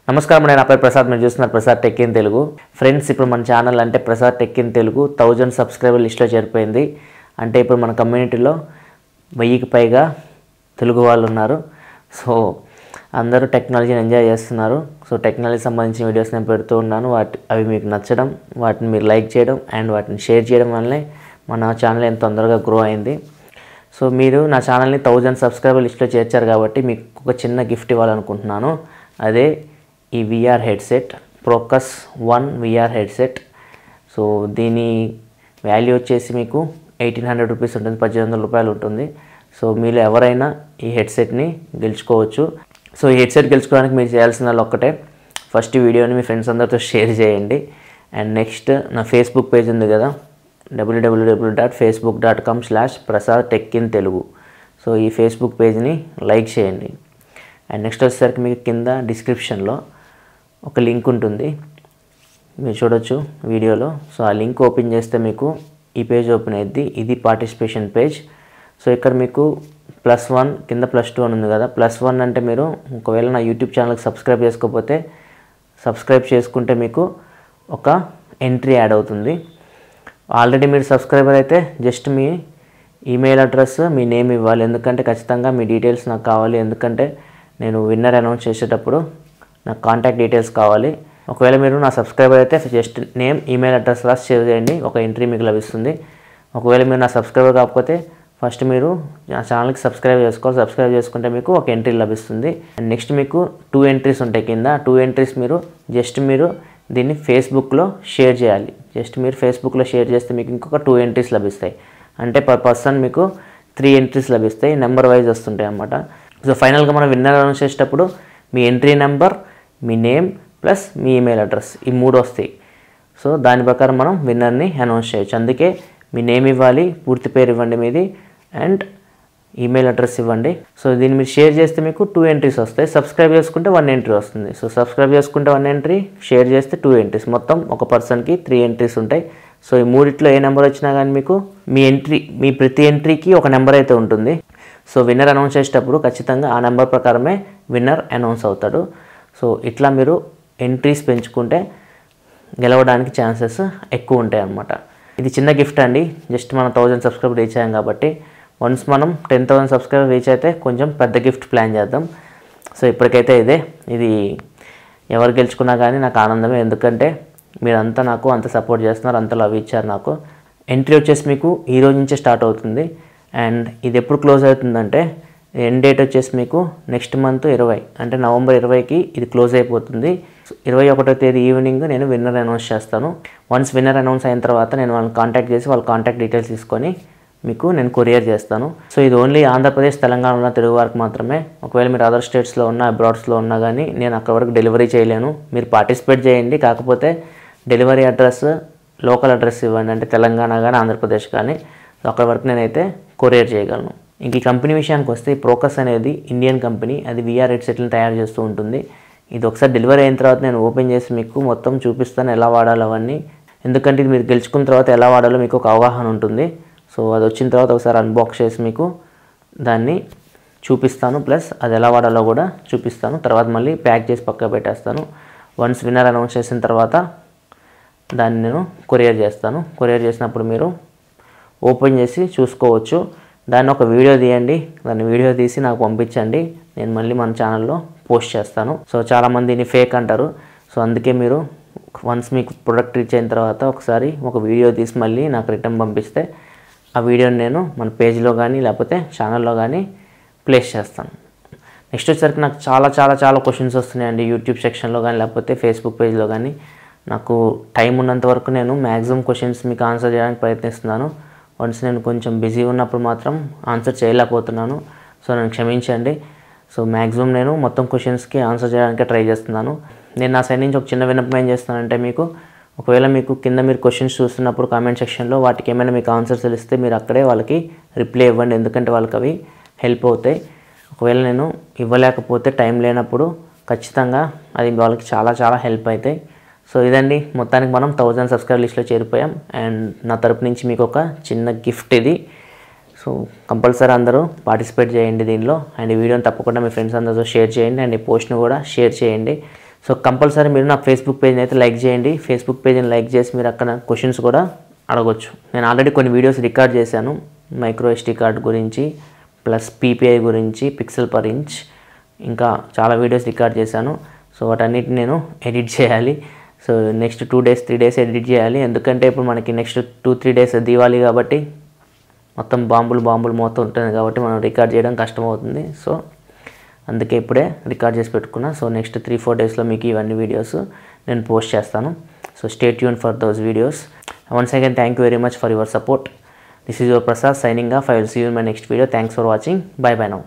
నమస్కారం, నేను అప్పర్ ప్రసాద్. మీరు చూస్తున్నారు Prasad tech in Telugu. Friends, ఇప్పుడు మన ఛానల్ అంటే Prasad tech in Telugu 1000 subscriber లిస్ట్లో చేరిపోయింది. అంటే ఇప్పుడు మన కమ్యూనిటీలో 1000కి పైగా తెలుగు వాళ్ళు ఉన్నారు. సో అందరూ టెక్నాలజీని ఎంజాయ్ చేస్తున్నారు. సో టెక్నాలజీకి సంబంధించిన వీడియోస్ నేను పెడుతూ ఉన్నాను. అవి మీకు నచ్చడం, వాటిని మీరు లైక్ చేయడం అండ్ వాటిని షేర్ చేయడం వల్లే మన ఛానల్ ఎంత తొందరగా గ్రో అయింది. సో మీరు నా ఛానల్ని 1000 సబ్స్క్రైబర్ లిస్ట్లో చేర్చారు కాబట్టి మీకు ఒక చిన్న గిఫ్ట్ ఇవ్వాలనుకుంటున్నాను. అదే ఈ VR headset, Procus 1 VR headset. So దీని వాల్యూ వచ్చేసి మీకు 1800 రూపీస్ ఉంటుంది, 1800 రూపాయలు ఉంటుంది. సో మీరు ఎవరైనా ఈ హెడ్సెట్ని గెలుచుకోవచ్చు. సో ఈ హెడ్సెట్ గెలుచుకోవడానికి మీరు చేయాల్సిన ఒక్కటే, ఫస్ట్ వీడియోని మీ ఫ్రెండ్స్ అందరితో షేర్ చేయండి. అండ్ నెక్స్ట్ నా ఫేస్బుక్ పేజ్ ఉంది కదా, www.facebook.com/prasadtekintelugu. సో ఈ ఫేస్బుక్ పేజ్ని లైక్ చేయండి. అండ్ నెక్స్ట్ వచ్చేసరికి మీకు కింద డిస్క్రిప్షన్లో ఒక లింక్ ఉంటుంది, మీరు చూడొచ్చు వీడియోలో. సో ఆ లింక్ ఓపెన్ చేస్తే మీకు ఈ పేజ్ ఓపెన్ అయ్యిద్ది. ఇది పార్టిసిపేషన్ పేజ్. సో ఇక్కడ మీకు +1 కింద +2 అని ఉంది కదా. +1 అంటే మీరు ఒకవేళ నా యూట్యూబ్ ఛానల్కి సబ్స్క్రైబ్ చేసుకోకపోతే సబ్స్క్రైబ్ చేసుకుంటే మీకు ఒక ఎంట్రీ యాడ్ అవుతుంది. ఆల్రెడీ మీరు సబ్స్క్రైబర్ అయితే జస్ట్ మీ ఈమెయిల్ అడ్రస్, మీ నేమ్ ఇవ్వాలి. ఎందుకంటే ఖచ్చితంగా మీ డీటెయిల్స్ నాకు కావాలి. ఎందుకంటే నేను విన్నర్ అనౌన్స్ చేసేటప్పుడు నాకు కాంటాక్ట్ డీటెయిల్స్ కావాలి. ఒకవేళ మీరు నా సబ్స్క్రైబర్ అయితే జస్ట్ నేమ్, ఈమెయిల్ అడ్రస్ రాసి షేర్ చేయండి, ఒక ఎంట్రీ మీకు లభిస్తుంది. ఒకవేళ మీరు నా సబ్స్క్రైబర్ కాకపోతే ఫస్ట్ మీరు నా ఛానల్కి సబ్స్క్రైబ్ చేసుకోవాలి. సబ్స్క్రైబ్ చేసుకుంటే మీకు ఒక ఎంట్రీ లభిస్తుంది. అండ్ నెక్స్ట్ మీకు 2 ఎంట్రీస్ ఉంటాయి కింద. 2 ఎంట్రీస్ మీరు దీన్ని ఫేస్బుక్లో షేర్ చేయాలి. జస్ట్ మీరు ఫేస్బుక్లో షేర్ చేస్తే మీకు ఇంకొక 2 ఎంట్రీస్ లభిస్తాయి. అంటే పర్ పర్సన్ మీకు 3 ఎంట్రీస్ లభిస్తాయి, నెంబర్ వైజ్ వస్తుంటాయి అన్నమాట. సో ఫైనల్గా మనం విన్నర్ అనౌన్స్ చేసేటప్పుడు మీ ఎంట్రీ నెంబర్, మీ నేమ్ ప్లస్ మీ ఈమెయిల్ అడ్రస్, ఈ 3 వస్తాయి. సో దాని ప్రకారం మనం విన్నర్ని అనౌన్స్ చేయొచ్చు. అందుకే మీ నేమ్ ఇవ్వాలి, పూర్తి పేరు ఇవ్వండి మీది, అండ్ ఈమెయిల్ అడ్రస్ ఇవ్వండి. సో దీన్ని మీరు షేర్ చేస్తే మీకు 2 ఎంట్రీస్ వస్తాయి. సబ్స్క్రైబ్ చేసుకుంటే 1 ఎంట్రీ వస్తుంది. సో సబ్స్క్రైబ్ చేసుకుంటే 1 ఎంట్రీ, షేర్ చేస్తే 2 ఎంట్రీస్, మొత్తం ఒక పర్సన్కి 3 ఎంట్రీస్ ఉంటాయి. సో ఈ 3లో ఏ నెంబర్ వచ్చినా కానీ మీకు మీ ప్రతి ఎంట్రీకి ఒక నెంబర్ అయితే ఉంటుంది. సో విన్నర్ అనౌన్స్ చేసేటప్పుడు ఖచ్చితంగా ఆ నెంబర్ ప్రకారమే విన్నర్ అనౌన్స్ అవుతాడు. సో ఇట్లా మీరు ఎంట్రీస్ పెంచుకుంటే గెలవడానికి ఛాన్సెస్ ఎక్కువ ఉంటాయి అన్నమాట. ఇది చిన్న గిఫ్ట్ అండి. జస్ట్ మనం 1000 సబ్స్క్రైబర్ రీచ్ అయ్యాం కాబట్టి వన్స్ మనం 10,000 సబ్స్క్రైబర్ రీచ్ అయితే కొంచెం పెద్ద గిఫ్ట్ ప్లాన్ చేద్దాం. సో ఇప్పటికైతే ఇది ఎవరు గెలుచుకున్నా కానీ నాకు ఆనందమే. ఎందుకంటే మీరంతా నాకు అంత సపోర్ట్ చేస్తున్నారు, అంత లవ్ ఇచ్చారు నాకు. ఎంట్రీ వచ్చేసి మీకు ఈ రోజు నుంచే స్టార్ట్ అవుతుంది. అండ్ ఇది ఎప్పుడు క్లోజ్ అవుతుందంటే ఎండ్ డేట్ వచ్చేసి మీకు నెక్స్ట్ మంత్ 20, అంటే నవంబర్ 20కి ఇది క్లోజ్ అయిపోతుంది. 21వ తేదీ ఈవినింగ్ నేను విన్నర్ అనౌన్స్ చేస్తాను. వన్స్ విన్నర్ అనౌన్స్ అయిన తర్వాత నేను వాళ్ళని కాంటాక్ట్ చేసి వాళ్ళ కాంటాక్ట్ డీటెయిల్స్ తీసుకొని మీకు నేను కొరియర్ చేస్తాను. సో ఇది ఓన్లీ ఆంధ్రప్రదేశ్, తెలంగాణ ఉన్న తెలుగు వారికి మాత్రమే. ఒకవేళ మీరు అదర్ స్టేట్స్లో ఉన్నా, అబ్రాడ్స్లో ఉన్నా కానీ నేను అక్కడ వరకు డెలివరీ చేయలేను. మీరు పార్టిసిపేట్ చేయండి, కాకపోతే డెలివరీ అడ్రస్, లోకల్ అడ్రస్ ఇవ్వండి. అంటే తెలంగాణ కానీ ఆంధ్రప్రదేశ్ కానీ అక్కడ వరకు నేనైతే కొరియర్ చేయగలను. ఇంక ఈ కంపెనీ విషయానికి వస్తే ఈ ప్రోకస్ అనేది ఇండియన్ కంపెనీ. అది VR హెడ్సెట్లను తయారు చేస్తూ ఉంటుంది. ఇది ఒకసారి డెలివరీ అయిన తర్వాత నేను ఓపెన్ చేసి మీకు మొత్తం చూపిస్తాను ఎలా వాడాలో అవన్నీ. ఎందుకంటే ఇది మీరు గెలుచుకున్న తర్వాత ఎలా వాడాలో మీకు ఒక అవగాహన ఉంటుంది. సో అది వచ్చిన తర్వాత ఒకసారి అన్బాక్స్ చేసి మీకు దాన్ని చూపిస్తాను, ప్లస్ అది ఎలా వాడాలో కూడా చూపిస్తాను. తర్వాత మళ్ళీ ప్యాక్ చేసి పక్క పెట్టేస్తాను. వన్స్ విన్నర్ అనౌన్స్ చేసిన తర్వాత దాన్ని నేను కొరియర్ చేస్తాను. కొరియర్ చేసినప్పుడు మీరు ఓపెన్ చేసి చూసుకోవచ్చు. దాన్ని ఒక వీడియో తీయండి, దాన్ని వీడియో తీసి నాకు పంపించండి, నేను మళ్ళీ మన ఛానల్లో పోస్ట్ చేస్తాను. సో చాలామంది దీన్ని ఫేక్ అంటారు. సో అందుకే మీరు వన్స్ మీకు ప్రొడక్ట్ రీచ్ అయిన తర్వాత ఒకసారి ఒక వీడియో తీసి మళ్ళీ నాకు రిటర్న్ పంపిస్తే ఆ వీడియోని నేను మన పేజ్లో కానీ లేకపోతే ఛానల్లో కానీ ప్లేస్ చేస్తాను. నెక్స్ట్ వచ్చేసరికి నాకు చాలా క్వశ్చన్స్ వస్తున్నాయండి యూట్యూబ్ సెక్షన్లో కానీ లేకపోతే ఫేస్బుక్ పేజ్లో కానీ. నాకు టైం ఉన్నంత వరకు నేను మ్యాక్సిమం క్వశ్చన్స్ మీకు ఆన్సర్ చేయడానికి ప్రయత్నిస్తున్నాను. వన్స్ నేను కొంచెం బిజీ ఉన్నప్పుడు మాత్రం ఆన్సర్ చేయలేకపోతున్నాను. సో నన్ను క్షమించండి. సో మ్యాక్సిమం నేను మొత్తం క్వశ్చన్స్కి ఆన్సర్ చేయడానికి ట్రై చేస్తున్నాను. నేను నా సైడ్ నుంచి ఒక చిన్న విన్నపం ఏం చేస్తానంటే, ఒకవేళ మీకు కింద మీరు క్వశ్చన్స్ చూస్తున్నప్పుడు కామెంట్ సెక్షన్లో వాటికి ఏమైనా మీకు ఆన్సర్స్ తెలిస్తే మీరు అక్కడే వాళ్ళకి రిప్లై ఇవ్వండి. ఎందుకంటే వాళ్ళకి అవి హెల్ప్ అవుతాయి. ఒకవేళ నేను ఇవ్వలేకపోతే టైం లేనప్పుడు ఖచ్చితంగా అది వాళ్ళకి చాలా హెల్ప్ అవుతాయి. సో ఇదండి, మొత్తానికి మనం 1000 సబ్స్క్రైబర్ లిస్ట్లో చేరిపోయాం. అండ్ నా తరపు నుంచి మీకు ఒక చిన్న గిఫ్ట్ ఇది. సో కంపల్సరీ అందరూ పార్టిసిపేట్ చేయండి దీనిలో. అండ్ ఈ వీడియోని తప్పకుండా మీ ఫ్రెండ్స్ అందరితో షేర్ చేయండి. అండ్ ఈ పోస్ట్ని కూడా షేర్ చేయండి. సో కంపల్సరీ మీరు నా ఫేస్బుక్ పేజ్ని అయితే లైక్ చేయండి. ఫేస్బుక్ పేజ్ని లైక్ చేసి మీరు అక్కడ క్వశ్చన్స్ కూడా అడగొచ్చు. నేను ఆల్రెడీ కొన్ని వీడియోస్ రికార్డ్ చేశాను, మైక్రో ఎస్టీ కార్డ్ గురించి, ప్లస్ పీపీఐ గురించి, పిక్సెల్ పర్ ఇంచ్, ఇంకా చాలా వీడియోస్ రికార్డ్ చేశాను. సో వాటన్నిటిని నేను ఎడిట్ చేయాలి. So next 2 days 3 days edit చేయాలి. ఎందుకంటే ఇప్పుడు మనకి నెక్స్ట్ 2-3 days దీవాలి కాబట్టి మొత్తం బాంబులు మొత్తం ఉంటుంది కాబట్టి మనం రికార్డ్ చేయడం కష్టమవుతుంది. సో అందుకే ఇప్పుడే రికార్డ్ చేసి పెట్టుకున్నా. సో నెక్స్ట్ 3-4 daysలో మీకు ఇవన్నీ వీడియోస్ నేను పోస్ట్ చేస్తాను. So stay tune for those videos. Once again thank you very much for your support. This is your Prasad signing off. I will see you in my next video. Thanks for watching. Bye bye now.